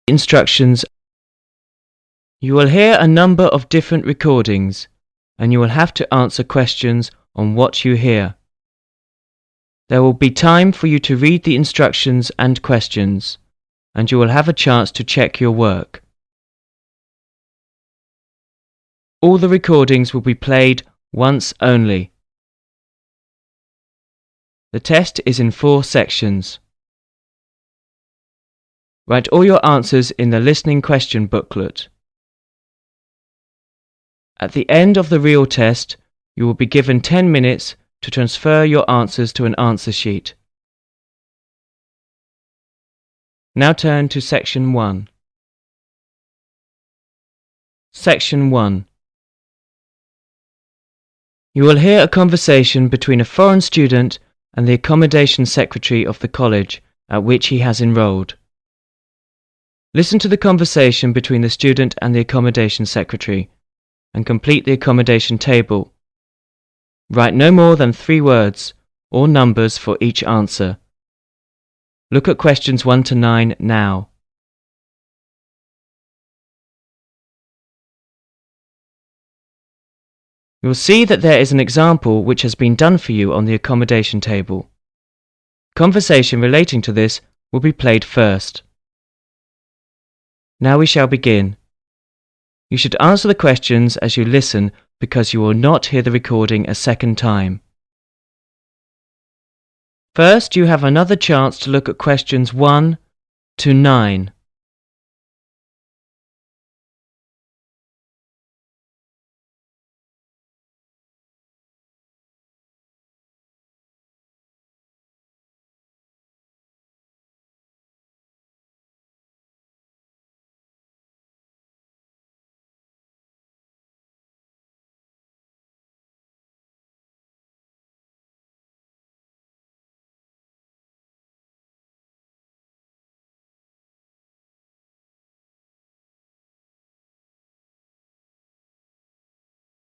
Instructions. You will hear a number of different recordings, and you will have to answer questions on what you hear. There will be time for you to read the instructions and questions, and you will have a chance to check your work. All the recordings will be played once only. The test is in 4 sections. Write all your answers in the listening question booklet. At the end of the real test, you will be given 10 minutes to transfer your answers to an answer sheet. Now turn to Section 1. Section 1. You will hear a conversation between a foreign student and the accommodation secretary of the college at which he has enrolled. Listen to the conversation between the student and the accommodation secretary, and complete the accommodation table. Write no more than 3 words or numbers for each answer. Look at questions 1 to 9 now. You will see that there is an example which has been done for you on the accommodation table. Conversation relating to this will be played first. Now we shall begin. You should answer the questions as you listen because you will not hear the recording a second time. First, you have another chance to look at questions 1 to 9.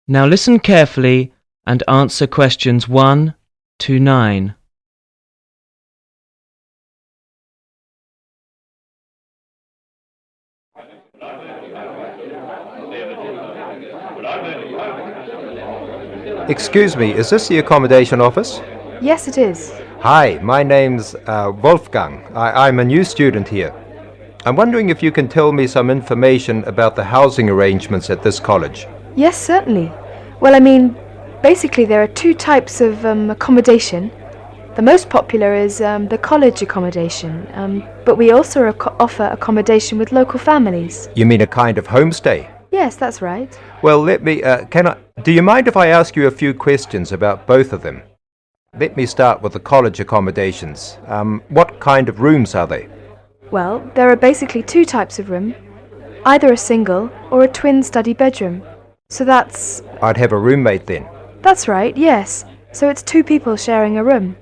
Now listen carefully and answer questions 1 to 9. Excuse me, is this the accommodation office? Yes, it is. Hi, my name's Wolfgang. I'm a new student here. I'm wondering if you can tell me some information about the housing arrangements at this college. Yes, certainly. Well, basically there are 2 types of accommodation. The most popular is the college accommodation, but we also offer accommodation with local families. You mean a kind of homestay? Yes, that's right. Well, do you mind if I ask you a few questions about both of them? Let me start with the college accommodations. What kind of rooms are they? Well, there are basically 2 types of room, either a single or a twin study bedroom. So that's... I'd have a roommate then. That's right, yes. So it's 2 people sharing a room.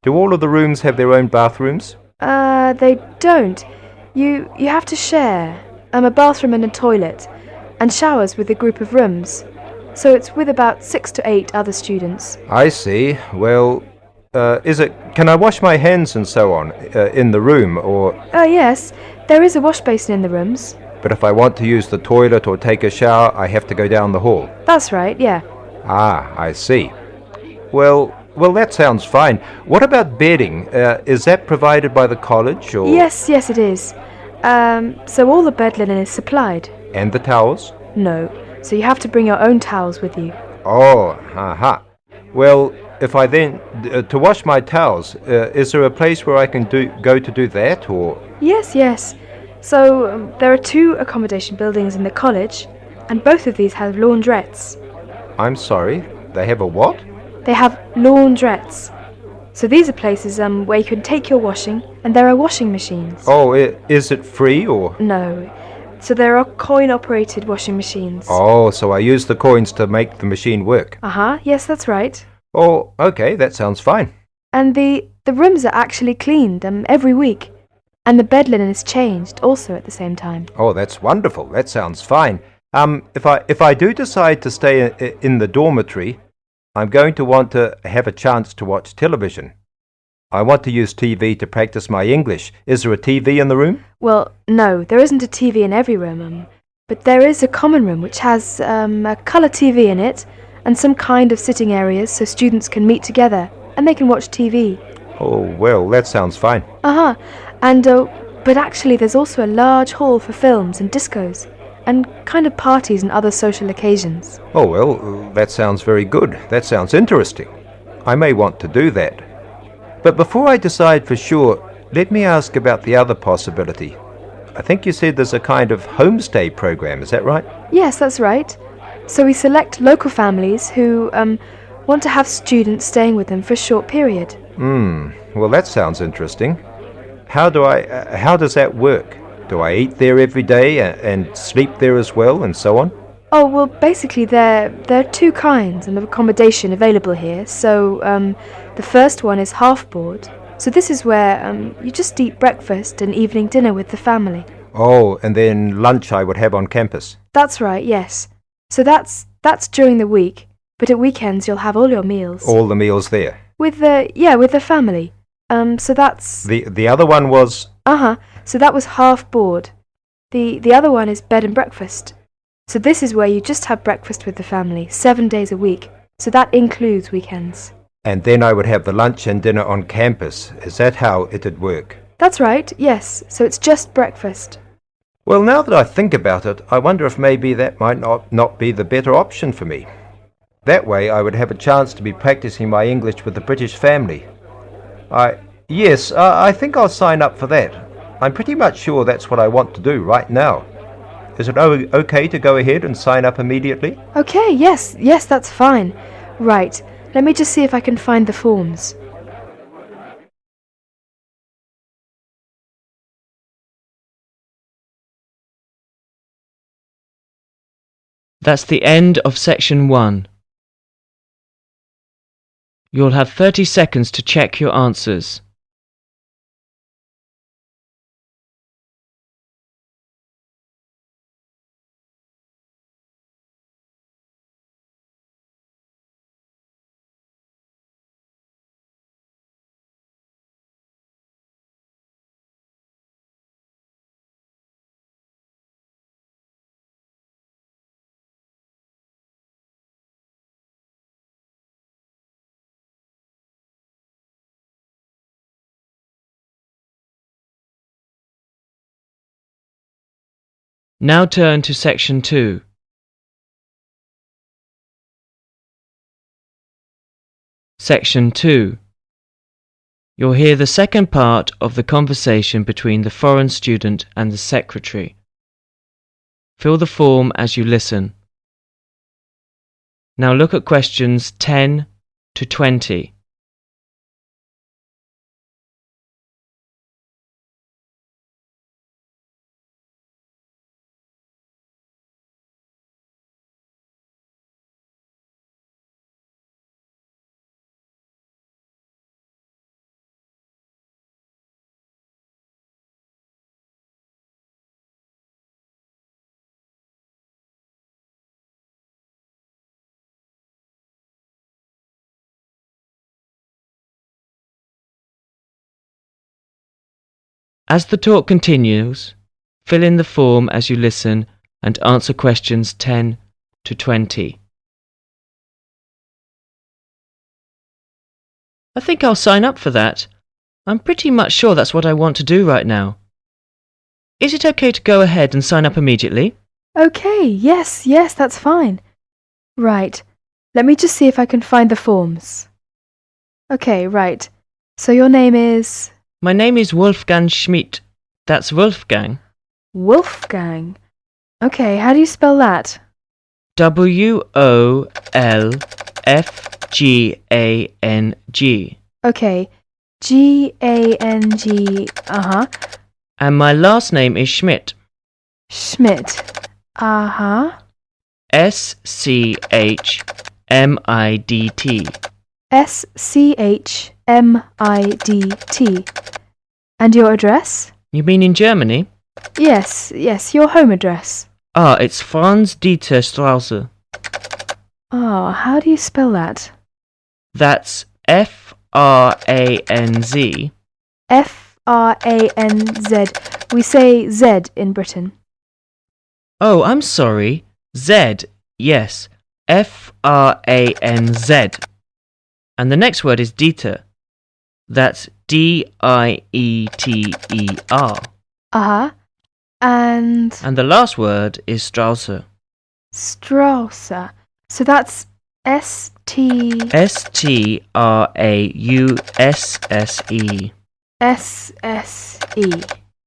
Do all of the rooms have their own bathrooms? They don't. You have to share a bathroom and a toilet, and showers with a group of rooms. So it's with about 6 to 8 other students. I see. Well, can I wash my hands and so on in the room, or... Yes, there is a wash basin in the rooms. But if I want to use the toilet or take a shower, I have to go down the hall. That's right, yeah. Ah, I see. Well, that sounds fine. What about bedding? Is that provided by the college, or...? Yes, it is. So all the bed linen is supplied. And the towels? No, so you have to bring your own towels with you. Oh, aha. Well, if I then... to wash my towels, is there a place where I can go to do that, or...? Yes. So there are 2 accommodation buildings in the college, and both of these have laundrettes. I'm sorry, they have a what? They have laundrettes. So these are places where you can take your washing, and there are washing machines. Oh, is it free, or...? No. So there are coin-operated washing machines. Oh, so I use the coins to make the machine work. Yes, that's right. Oh, okay, that sounds fine. And the rooms are actually cleaned every week. And the bed linen is changed also at the same time. Oh, that's wonderful. That sounds fine. If I do decide to stay in the dormitory, I'm going to want to have a chance to watch television. I want to use TV to practice my English. Is there a TV in the room? Well, no, there isn't a TV in every room, but there is a common room which has a colour TV in it and some kind of sitting areas so students can meet together and they can watch TV. Oh, well, that sounds fine. And, but actually there's also a large hall for films and discos and kind of parties and other social occasions. Oh, well, that sounds very good. That sounds interesting. I may want to do that. But before I decide for sure, let me ask about the other possibility. I think you said there's a kind of homestay program, is that right? Yes, that's right. So we select local families who want to have students staying with them for a short period. Well, that sounds interesting. How does that work? Do I eat there every day and sleep there as well and so on? Oh, well, basically there are two kinds of accommodation available here. So the first one is half board. So this is where you just eat breakfast and evening dinner with the family. Oh, and then lunch I would have on campus. That's right, yes. So that's during the week, but at weekends you'll have all your meals. All the meals there. With the family. So that's The other one was. So that was half board. The other one is bed and breakfast. So this is where you just have breakfast with the family 7 days a week. So that includes weekends. And then I would have the lunch and dinner on campus. Is that how it'd work? That's right, yes. So it's just breakfast. Well, now that I think about it, I wonder if maybe that might not be the better option for me. That way I would have a chance to be practicing my English with the British family. Yes, I think I'll sign up for that. I'm pretty much sure that's what I want to do right now. Is it okay to go ahead and sign up immediately? Okay, yes, that's fine. Right, let me just see if I can find the forms. That's the end of section 1. You'll have 30 seconds to check your answers. Now turn to section 2. Section 2. You'll hear the second part of the conversation between the foreign student and the secretary. Fill the form as you listen. Now look at questions 10 to 20. As the talk continues, fill in the form as you listen and answer questions 10 to 20. I think I'll sign up for that. I'm pretty much sure that's what I want to do right now. Is it okay to go ahead and sign up immediately? Okay, yes, that's fine. Right, let me just see if I can find the forms. Okay, right. So your name is? My name is Wolfgang Schmidt. That's Wolfgang. Wolfgang. Okay, how do you spell that? Wolfgang. Okay, Gang, And my last name is Schmidt. Schmidt, Schmidt. Schmidt. And your address? You mean in Germany? Yes, your home address. It's Franz-Dieter Straße. How do you spell that? That's F-R-A-N-Z. F-R-A-N-Z. We say Z in Britain. Oh, I'm sorry. Z, yes. F-R-A-N-Z. And the next word is Dieter. That's D-I-E-T-E-R. Uh-huh. And And the last word is Strausse. Strausse. So that's S-T... S-T-R-A-U-S-S-E. S-S-E.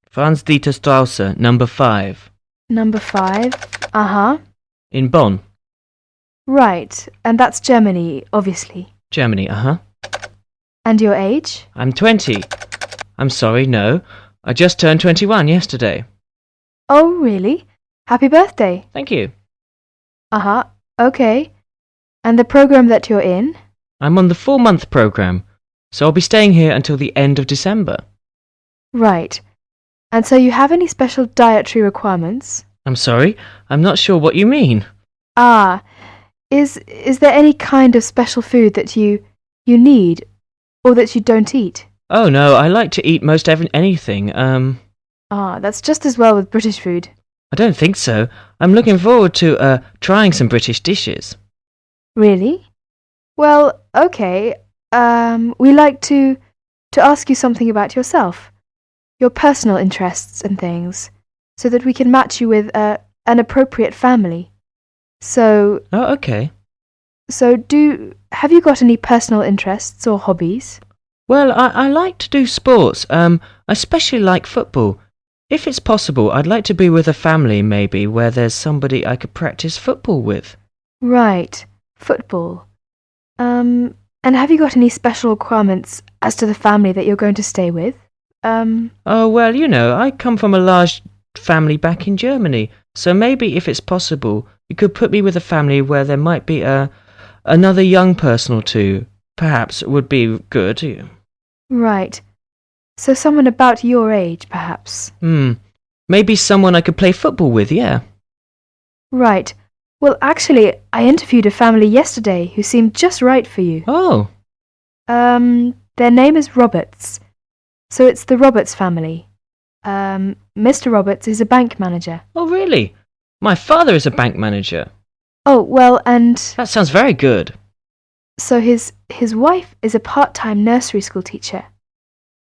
Franz Dieter Strausse, number 5. Number 5. Uh-huh. In Bonn. Right. And that's Germany, obviously. Germany, uh-huh. And your age? I'm 20. I'm sorry, no. I just turned 21 yesterday. Oh, really? Happy birthday. Thank you. Uh-huh. Okay. And the program that you're in? I'm on the 4-month program, so I'll be staying here until the end of December. Right. And so you have any special dietary requirements? I'm sorry, I'm not sure what you mean. Ah, is there any kind of special food that you need or that you don't eat? Oh no, I like to eat most anything. Ah, that's just as well with British food. I don't think so. I'm looking forward to trying some British dishes. Really? Well, okay. We like to ask you something about yourself, your personal interests and things, so that we can match you with an appropriate family. So... Oh, okay. So have you got any personal interests or hobbies? Well, I like to do sports. I especially like football. If it's possible, I'd like to be with a family, maybe, where there's somebody I could practice football with. Right. Football. And have you got any special requirements as to the family that you're going to stay with? Oh, well, you know, I come from a large family back in Germany, so maybe if it's possible, you could put me with a family where there might be another young person or two. Perhaps would be good. Right. So someone about your age, perhaps? Maybe someone I could play football with, yeah. Right. Well, actually, I interviewed a family yesterday who seemed just right for you. Oh. Their name is Roberts. So it's the Roberts family. Mr. Roberts is a bank manager. Oh, really? My father is a bank manager. Oh, well, and... That sounds very good. So his wife is a part-time nursery school teacher.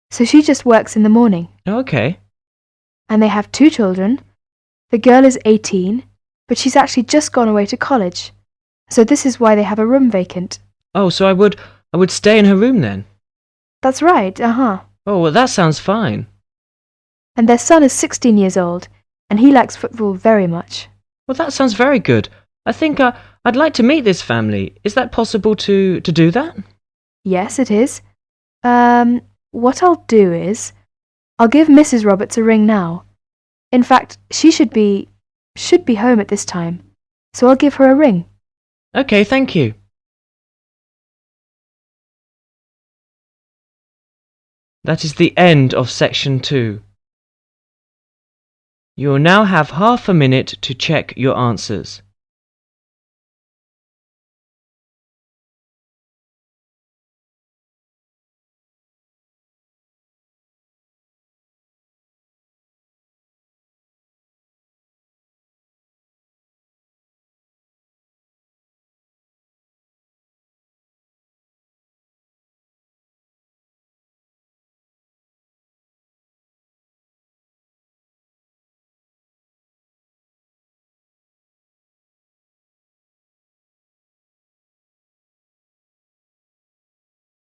So she just works in the morning. Okay. And they have 2 children. The girl is 18, but she's actually just gone away to college. So this is why they have a room vacant. Oh, so I would stay in her room then? That's right, uh-huh. Oh, well, that sounds fine. And their son is 16 years old, and he likes football very much. Well, that sounds very good. I think I'd like to meet this family. Is that possible to do that? Yes, it is. What I'll do is, I'll give Mrs. Roberts a ring now. In fact, she should be home at this time, so I'll give her a ring. Okay, thank you. That is the end of section 2. You will now have half a minute to check your answers.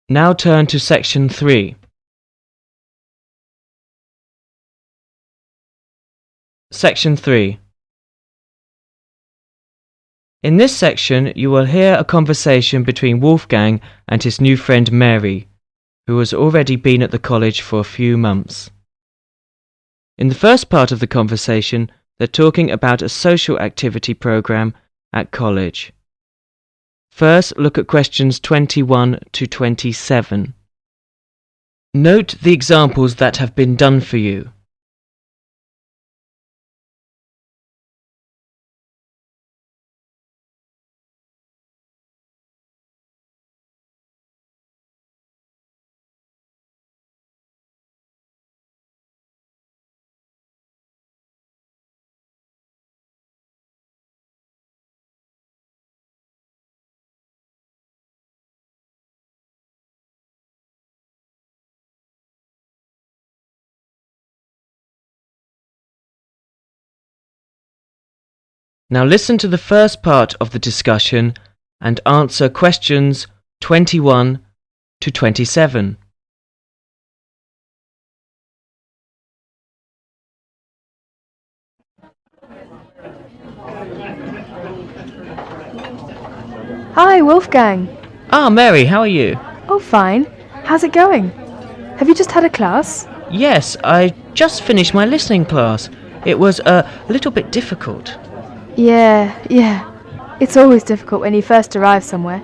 Now turn to section 3. Section 3. In this section, you will hear a conversation between Wolfgang and his new friend Mary, who has already been at the college for a few months. In the first part of the conversation, they're talking about a social activity program at college. First, look at questions 21 to 27. Note the examples that have been done for you. Now listen to the first part of the discussion and answer questions 21 to 27. Hi, Wolfgang. Ah, Mary, how are you? Oh, fine. How's it going? Have you just had a class? Yes, I just finished my listening class. It was a little bit difficult. Yeah. It's always difficult when you first arrive somewhere.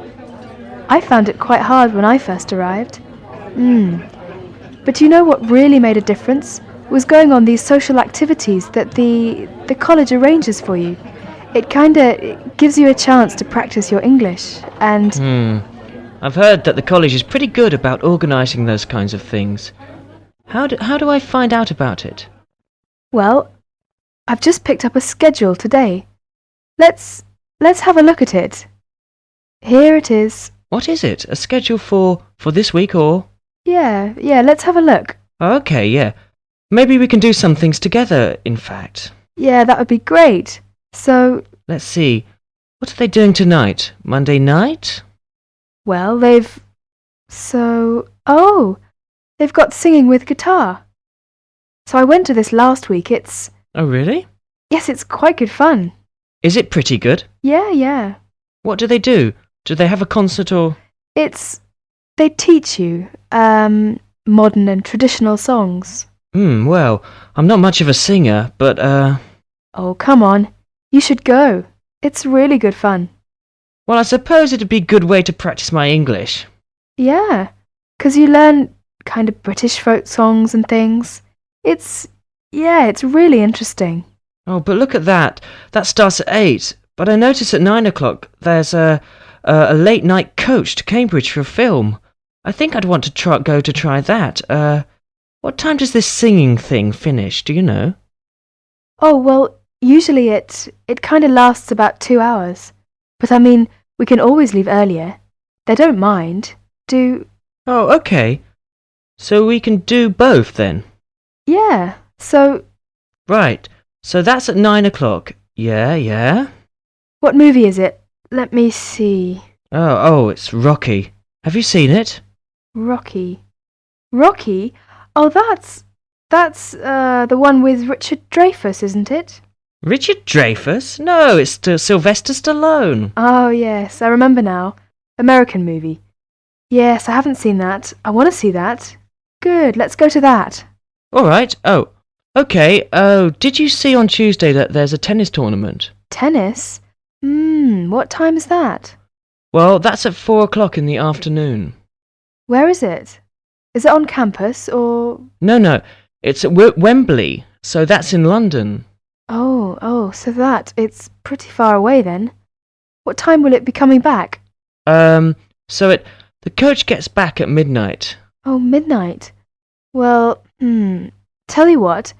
I found it quite hard when I first arrived. But you know what really made a difference? Was going on these social activities that the college arranges for you. It gives you a chance to practice your English, and... I've heard that the college is pretty good about organising those kinds of things. How do I find out about it? Well, I've just picked up a schedule today. Let's have a look at it. Here it is. What is it? A schedule for this week or...? Yeah, let's have a look. Okay, yeah. Maybe we can do some things together, in fact. Yeah, that would be great. So... Let's see. What are they doing tonight? Monday night? Well, they've got singing with guitar. So I went to this last week. Oh, really? Yes, it's quite good fun. Is it pretty good? Yeah. What do they do? Do they have a concert or...? They teach you, modern and traditional songs. Well, I'm not much of a singer, but, Oh, come on. You should go. It's really good fun. Well, I suppose it'd be a good way to practice my English. Yeah, 'cause you learn kind of British folk songs and things. It's really interesting. Oh, but look at that. That starts at 8. But I notice at 9 o'clock there's a late night coach to Cambridge for a film. I think I'd want to go to try that. What time does this singing thing finish? Do you know? Oh, well, usually it kind of lasts about 2 hours. But I mean, we can always leave earlier. They don't mind. Oh, okay. So we can do both then? Yeah, so... Right. So that's at 9 o'clock. Yeah. What movie is it? Let me see. Oh, it's Rocky. Have you seen it? Rocky? Oh, that's the one with Richard Dreyfuss, isn't it? Richard Dreyfuss? No, it's Sylvester Stallone. Oh, yes, I remember now. American movie. Yes, I haven't seen that. I want to see that. Good, let's go to that. All right. Oh, okay. Oh, did you see on Tuesday that there's a tennis tournament? Tennis? What time is that? Well, that's at 4 o'clock in the afternoon. Where is it? Is it on campus or...? No. It's at Wembley, so that's in London. Oh, so it's pretty far away then. What time will it be coming back? The coach gets back at midnight. Oh, midnight. Well, tell you what,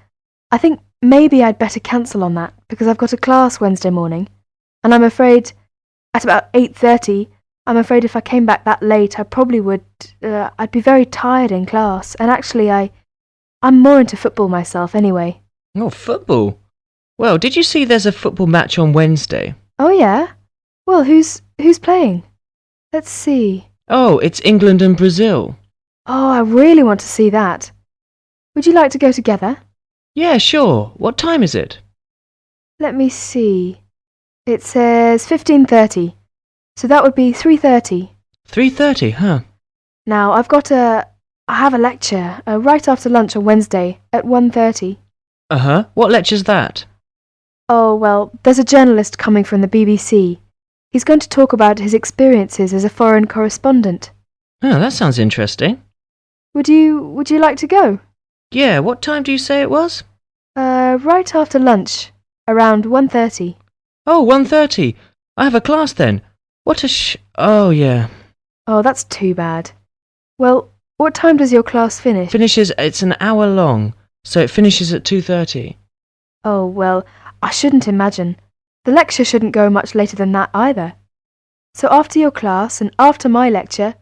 I think maybe I'd better cancel on that because I've got a class Wednesday morning, and I'm afraid at about 8:30, I'm afraid if I came back that late, I probably would, I'd be very tired in class, and actually I'm more into football myself anyway. Oh, football? Well, did you see there's a football match on Wednesday? Oh, yeah? Well, who's playing? Let's see. Oh, it's England and Brazil. Oh, I really want to see that. Would you like to go together? Yeah, sure. What time is it? Let me see. It says 15:30, so that would be 3:30. 3:30, huh? Now, I have a lecture right after lunch on Wednesday at 1:30. Uh-huh. What lecture's that? Oh, well, there's a journalist coming from the BBC. He's going to talk about his experiences as a foreign correspondent. Oh, that sounds interesting. Would you like to go? Yeah, what time do you say it was? Right after lunch, around 1:30. Oh, 1:30. I have a class then. Oh, yeah. Oh, that's too bad. Well, what time does your class finish? It's an hour long, so it finishes at 2:30. Oh, well, I shouldn't imagine. The lecture shouldn't go much later than that either. So after your class and after my lecture,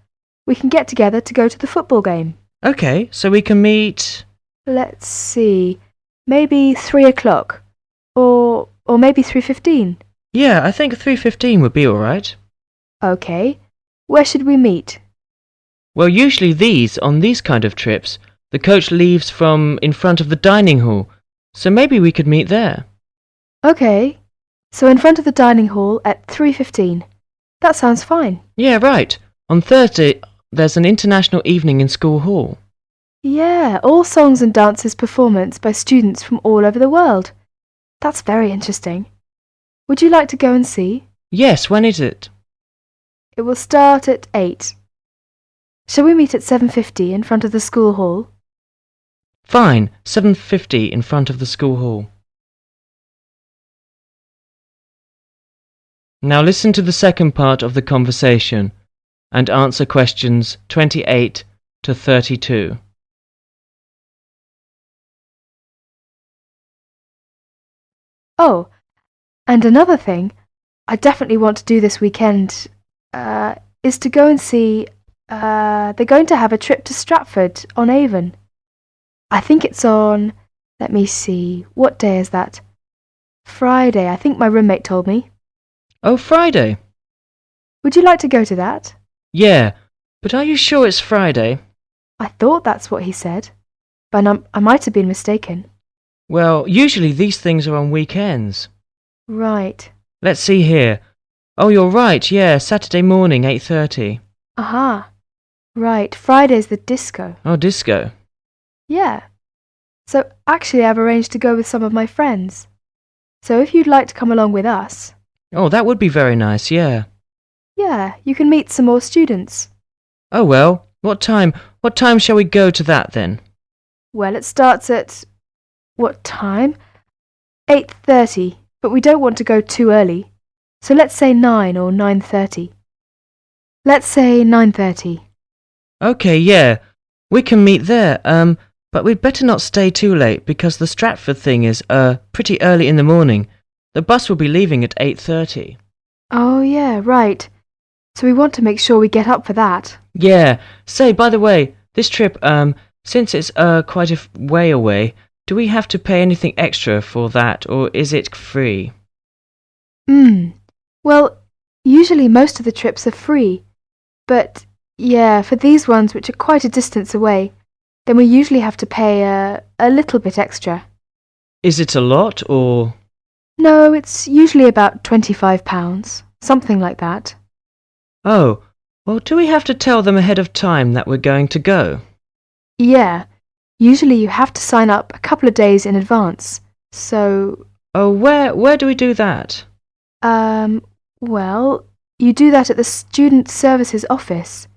we can get together to go to the football game. Okay, so we can meet... Let's see, maybe 3 o'clock, or maybe 3:15. Yeah, I think 3:15 would be all right. Okay. Where should we meet? Well, usually on these kind of trips, the coach leaves from in front of the dining hall, so maybe we could meet there. Okay. So in front of the dining hall at 3:15. That sounds fine. Yeah, right. On Thursday, there's an international evening in school hall. Yeah, all songs and dances performance by students from all over the world. That's very interesting. Would you like to go and see? Yes, when is it? It will start at 8. Shall we meet at 7:50 in front of the school hall? Fine, 7:50 in front of the school hall. Now listen to the second part of the conversation and answer questions 28 to 32. Oh, and another thing I definitely want to do this weekend is to go and see. They're going to have a trip to Stratford on Avon. I think it's on. Let me see. What day is that? Friday. I think my roommate told me. Oh, Friday? Would you like to go to that? Yeah, but are you sure it's Friday? I thought that's what he said, but I might have been mistaken. Well, usually these things are on weekends. Right. Let's see here. Oh, you're right, yeah, Saturday morning, 8:30. Aha. Right, Friday's the disco. Oh, disco. Yeah. So actually I've arranged to go with some of my friends. So if you'd like to come along with us. Oh, that would be very nice, yeah. Yeah, you can meet some more students. Oh, well, what time shall we go to that then? Well, it starts at what time? 8:30, but we don't want to go too early. So let's say 9 or 9:30. Let's say 9:30. Okay, yeah, we can meet there, but we'd better not stay too late because the Stratford thing is, pretty early in the morning. The bus will be leaving at 8:30. Oh, yeah, right. So we want to make sure we get up for that. Yeah, say, by the way, this trip, since it's, quite a way away, do we have to pay anything extra for that, or is it free? Well, usually most of the trips are free. But, yeah, for these ones which are quite a distance away, then we usually have to pay a little bit extra. Is it a lot, or? No, it's usually about £25, something like that. Oh, well, do we have to tell them ahead of time that we're going to go? Yeah, usually you have to sign up a couple of days in advance. So, Oh, where do we do that? well, you do that at the Student Services office.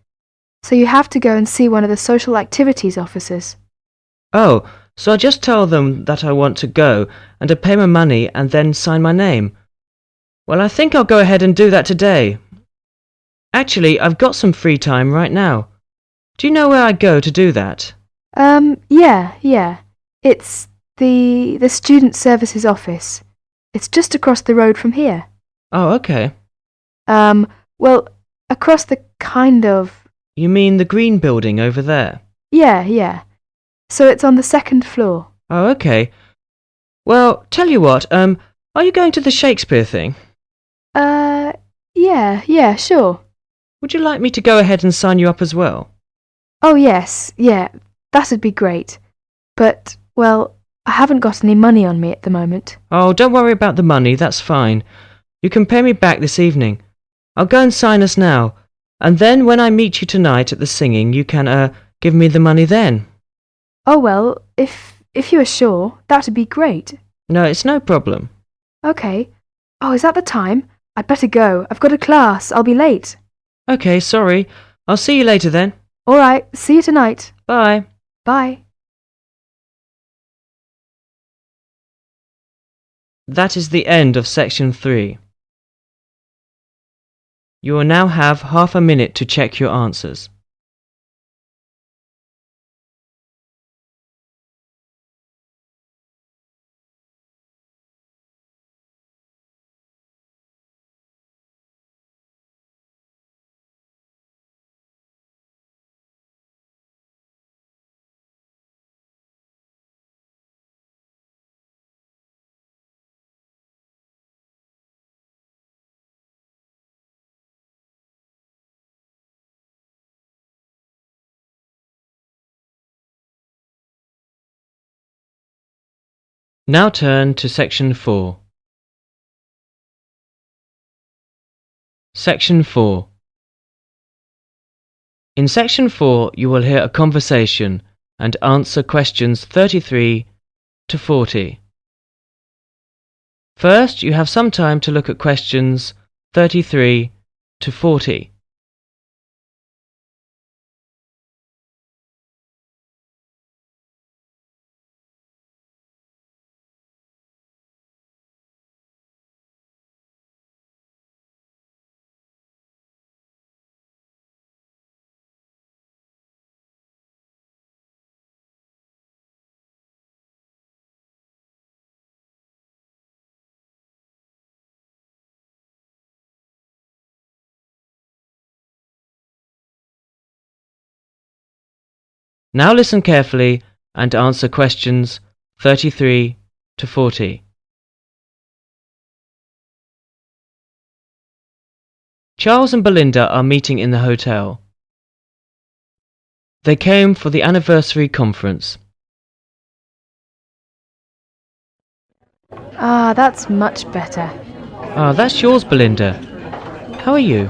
So you have to go and see one of the social activities officers. Oh, so I just tell them that I want to go, and I pay my money and then sign my name. Well, I think I'll go ahead and do that today. Actually, I've got some free time right now. Do you know where I go to do that? Yeah. It's the Student Services office. It's just across the road from here. Oh, okay. Well, across the kind of... You mean the green building over there? Yeah. So it's on the second floor. Oh, okay. Well, tell you what, are you going to the Shakespeare thing? Yeah, sure. Would you like me to go ahead and sign you up as well? Oh, yes, yeah, that'd be great. But, well, I haven't got any money on me at the moment. Oh, don't worry about the money, that's fine. You can pay me back this evening. I'll go and sign us now, and then when I meet you tonight at the singing, you can, give me the money then. Oh, well, if you are sure, that'd be great. No, it's no problem. Okay. Oh, is that the time? I'd better go. I've got a class. I'll be late. Okay, sorry. I'll see you later then. All right, see you tonight. Bye. Bye. That is the end of section 3. You will now have half a minute to check your answers. Now turn to Section 4. Section 4. In Section 4 you will hear a conversation and answer questions 33 to 40. First, you have some time to look at questions 33 to 40. Now listen carefully and answer questions 33 to 40. Charles and Belinda are meeting in the hotel. They came for the anniversary conference. Ah, that's much better. Ah, that's yours, Belinda. How are you?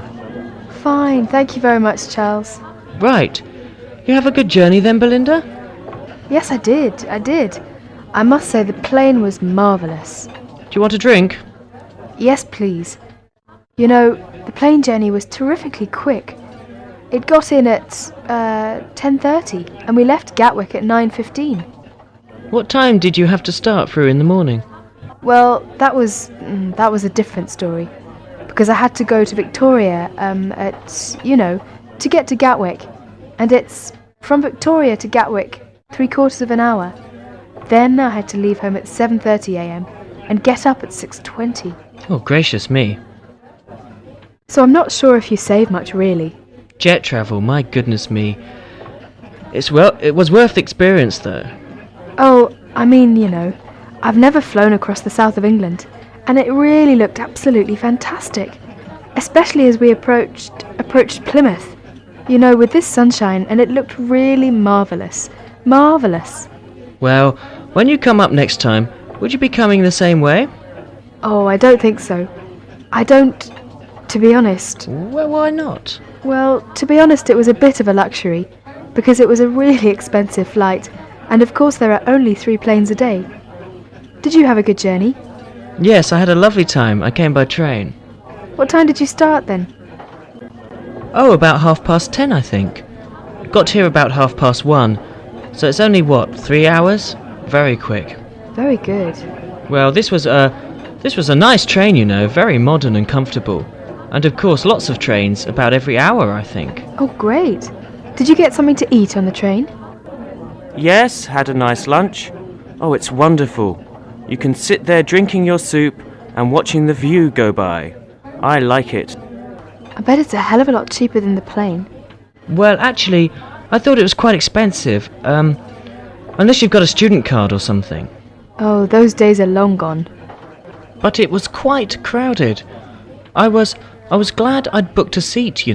Fine, thank you very much, Charles. Right. You have a good journey then, Belinda? Yes, I did. I must say the plane was marvellous. Do you want a drink? Yes, please. You know, the plane journey was terrifically quick. It got in at 10:30 and we left Gatwick at 9:15. What time did you have to start through in the morning? Well, that was a different story. Because I had to go to Victoria to get to Gatwick. And it's from Victoria to Gatwick, 3/4 of an hour. Then I had to leave home at 7:30 a.m. and get up at 6:20. Oh, gracious me. So I'm not sure if you save much, really. Jet travel, my goodness me. It was worth the experience, though. Oh, I mean, I've never flown across the south of England, and it really looked absolutely fantastic. Especially as we approached Plymouth. With this sunshine, and it looked really marvellous. Marvellous. Well, when you come up next time, would you be coming the same way? Oh, I don't think so. To be honest. Well, why not? Well, to be honest, it was a bit of a luxury, because it was a really expensive flight, and of course there are only 3 planes a day. Did you have a good journey? Yes, I had a lovely time. I came by train. What time did you start then? Oh, about 10:30, I think. Got here about 1:30, so it's only, 3 hours? Very quick. Very good. Well, this was a nice train, very modern and comfortable. And of course, lots of trains, about every hour, I think. Oh, great. Did you get something to eat on the train? Yes, had a nice lunch. Oh, it's wonderful. You can sit there drinking your soup and watching the view go by. I like it. I bet it's a hell of a lot cheaper than the plane. Well, actually, I thought it was quite expensive. Unless you've got a student card or something. Oh, those days are long gone. But it was quite crowded. I was glad I'd booked a seat,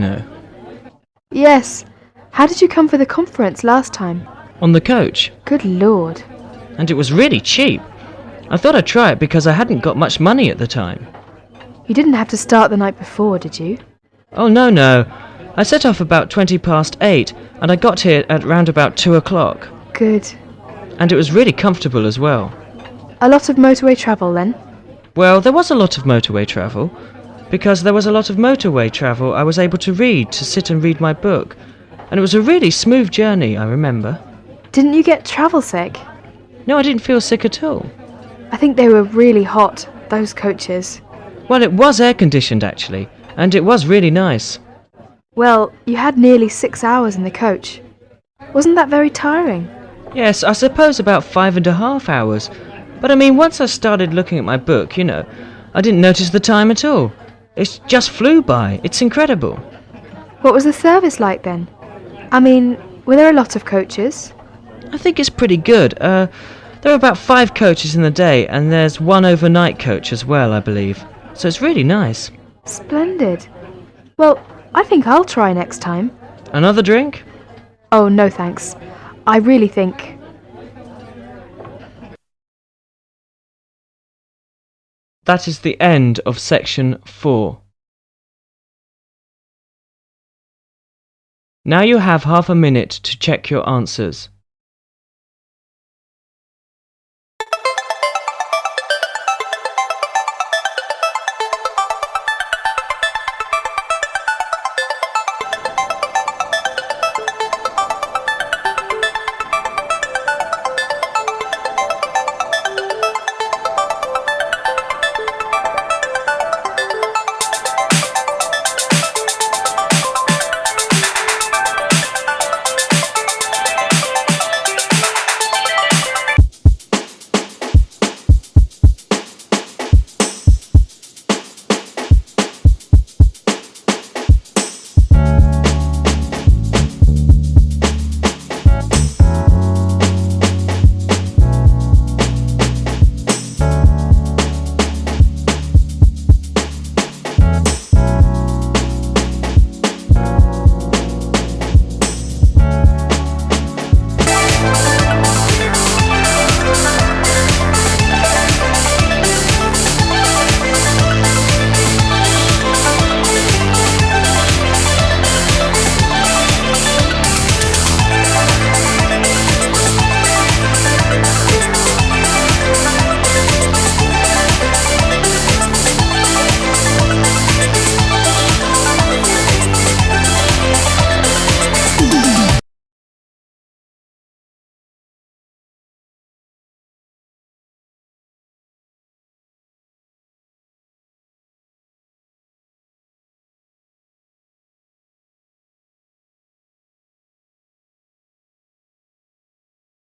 Yes. How did you come for the conference last time? On the coach. Good Lord. And it was really cheap. I thought I'd try it because I hadn't got much money at the time. You didn't have to start the night before, did you? Oh, no. I set off about 8:20, and I got here at round about 2:00. Good. And it was really comfortable as well. A lot of motorway travel, then? Well, there was a lot of motorway travel. Because there was a lot of motorway travel, I was able to sit and read my book. And it was a really smooth journey, I remember. Didn't you get travel sick? No, I didn't feel sick at all. I think they were really hot, those coaches. Well, it was air-conditioned, actually, and it was really nice. Well, you had nearly 6 hours in the coach. Wasn't that very tiring? Yes, I suppose about 5.5 hours. But I mean, once I started looking at my book, I didn't notice the time at all. It just flew by. It's incredible. What was the service like then? I mean, were there a lot of coaches? I think it's pretty good. There are about 5 coaches in the day, and there's 1 overnight coach as well, I believe. So it's really nice. Splendid. Well, I think I'll try next time. Another drink? Oh, no thanks. I really think That is the end of section 4. Now you have half a minute to check your answers.